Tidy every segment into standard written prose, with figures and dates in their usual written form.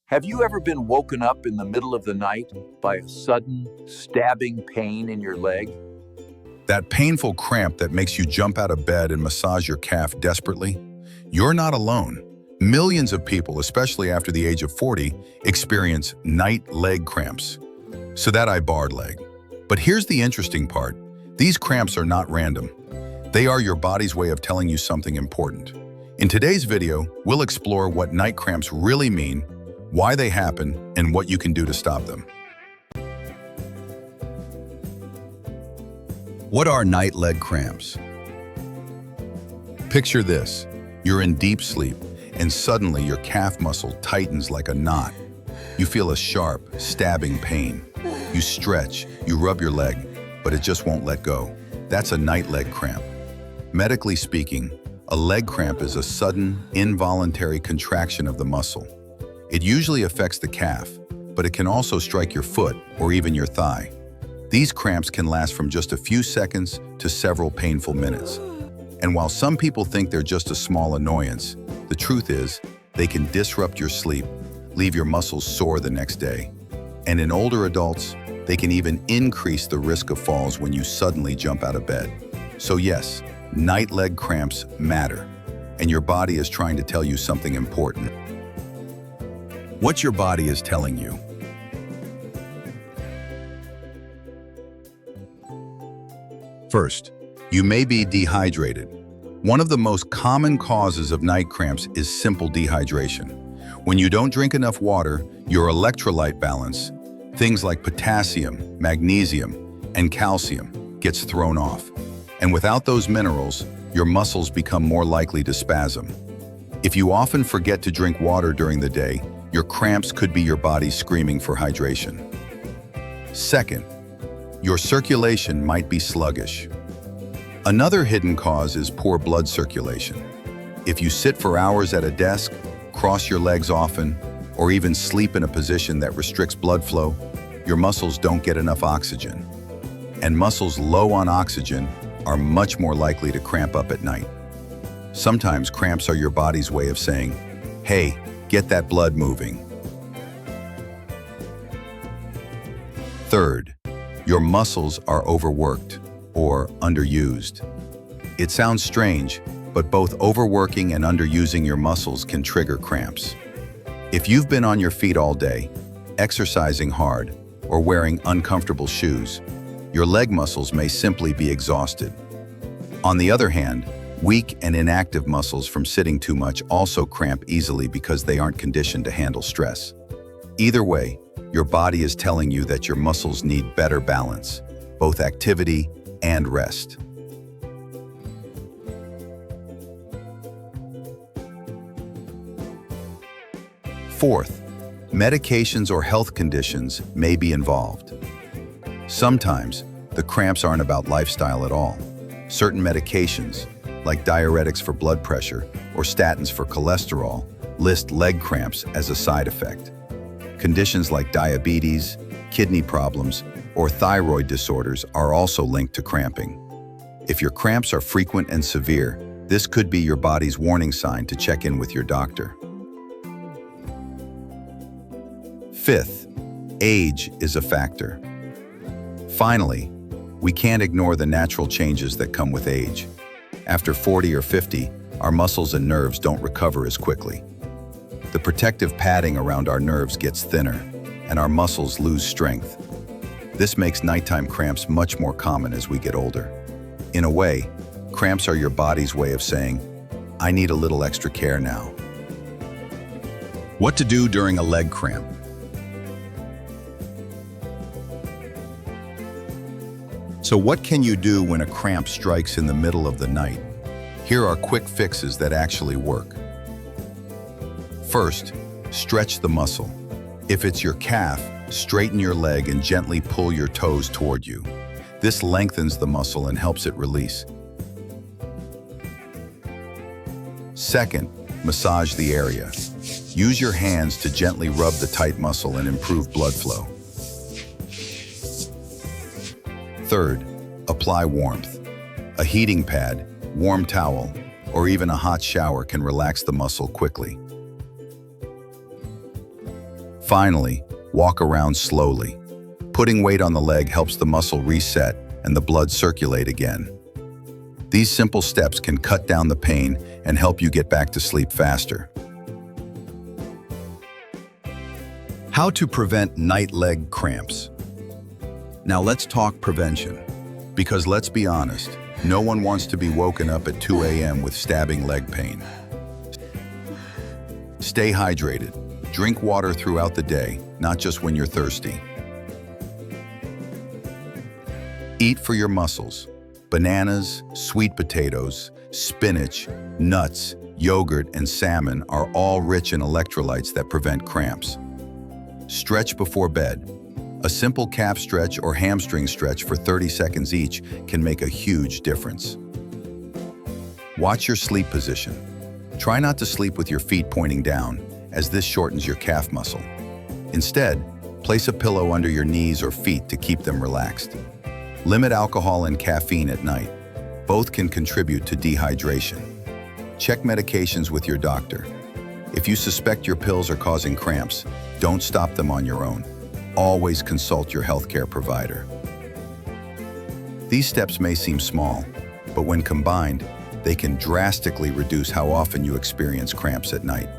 Have you ever been woken up in the middle of the night by a sudden, stabbing pain in your leg? That painful cramp that makes you jump out of bed and massage your calf desperately? You're not alone. Millions of people, especially after the age of 40, experience night leg cramps. So that I barred leg. But here's the interesting part. These cramps are not random. They are your body's way of telling you something important. In today's video, we'll explore what night cramps really mean, why they happen, and what you can do to stop them. What are night leg cramps? Picture this. You're in deep sleep, and suddenly your calf muscle tightens like a knot. You feel a sharp, stabbing pain. You stretch, you rub your leg, but it just won't let go. That's a night leg cramp. Medically speaking, a leg cramp is a sudden, involuntary contraction of the muscle. It usually affects the calf, but it can also strike your foot or even your thigh. These cramps can last from just a few seconds to several painful minutes. And while some people think they're just a small annoyance, the truth is they can disrupt your sleep, leave your muscles sore the next day. And in older adults, they can even increase the risk of falls when you suddenly jump out of bed. So yes, night leg cramps matter, and your body is trying to tell you something important. What your body is telling you. First, you may be dehydrated. One of the most common causes of night cramps is simple dehydration. When you don't drink enough water, your electrolyte balance, things like potassium, magnesium, and calcium, gets thrown off. And without those minerals, your muscles become more likely to spasm. If you often forget to drink water during the day, your cramps could be your body screaming for hydration. Second, your circulation might be sluggish. Another hidden cause is poor blood circulation. If you sit for hours at a desk, cross your legs often, or even sleep in a position that restricts blood flow, your muscles don't get enough oxygen. And muscles low on oxygen are much more likely to cramp up at night. Sometimes cramps are your body's way of saying, hey, get that blood moving. Third, your muscles are overworked or underused. It sounds strange, but both overworking and underusing your muscles can trigger cramps. If you've been on your feet all day, exercising hard, or wearing uncomfortable shoes, your leg muscles may simply be exhausted. On the other hand, weak and inactive muscles from sitting too much also cramp easily because they aren't conditioned to handle stress. Either way, your body is telling you that your muscles need better balance, both activity and rest. Fourth, medications or health conditions may be involved. Sometimes, the cramps aren't about lifestyle at all. Certain medications, like diuretics for blood pressure or statins for cholesterol, list leg cramps as a side effect. Conditions like diabetes, kidney problems, or thyroid disorders are also linked to cramping. If your cramps are frequent and severe, this could be your body's warning sign to check in with your doctor. Fifth, age is a factor. Finally, we can't ignore the natural changes that come with age. After 40 or 50, our muscles and nerves don't recover as quickly. The protective padding around our nerves gets thinner, and our muscles lose strength. This makes nighttime cramps much more common as we get older. In a way, cramps are your body's way of saying, I need a little extra care now. What to do during a leg cramp? So what can you do when a cramp strikes in the middle of the night? Here are quick fixes that actually work. First, stretch the muscle. If it's your calf, straighten your leg and gently pull your toes toward you. This lengthens the muscle and helps it release. Second, massage the area. Use your hands to gently rub the tight muscle and improve blood flow. Third, apply warmth. A heating pad, warm towel, or even a hot shower can relax the muscle quickly. Finally, walk around slowly. Putting weight on the leg helps the muscle reset and the blood circulate again. These simple steps can cut down the pain and help you get back to sleep faster. How to prevent night leg cramps. Now let's talk prevention. Because let's be honest, no one wants to be woken up at 2 a.m. with stabbing leg pain. Stay hydrated. Drink water throughout the day, not just when you're thirsty. Eat for your muscles. Bananas, sweet potatoes, spinach, nuts, yogurt, and salmon are all rich in electrolytes that prevent cramps. Stretch before bed. A simple calf stretch or hamstring stretch for 30 seconds each can make a huge difference. Watch your sleep position. Try not to sleep with your feet pointing down, as this shortens your calf muscle. Instead, place a pillow under your knees or feet to keep them relaxed. Limit alcohol and caffeine at night. Both can contribute to dehydration. Check medications with your doctor. If you suspect your pills are causing cramps, don't stop them on your own. Always consult your healthcare provider. These steps may seem small, but when combined, they can drastically reduce how often you experience cramps at night.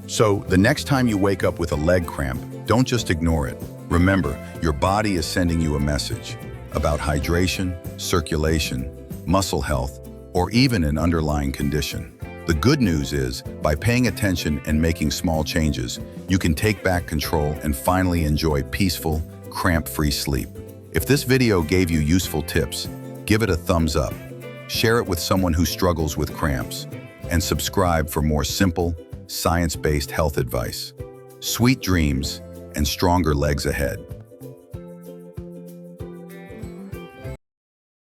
So, the next time you wake up with a leg cramp, don't just ignore it. Remember, your body is sending you a message about hydration, circulation, muscle health, or even an underlying condition. The good news is, by paying attention and making small changes, you can take back control and finally enjoy peaceful, cramp-free sleep. If this video gave you useful tips, give it a thumbs up, share it with someone who struggles with cramps, and subscribe for more simple, science-based health advice. Sweet dreams and stronger legs ahead.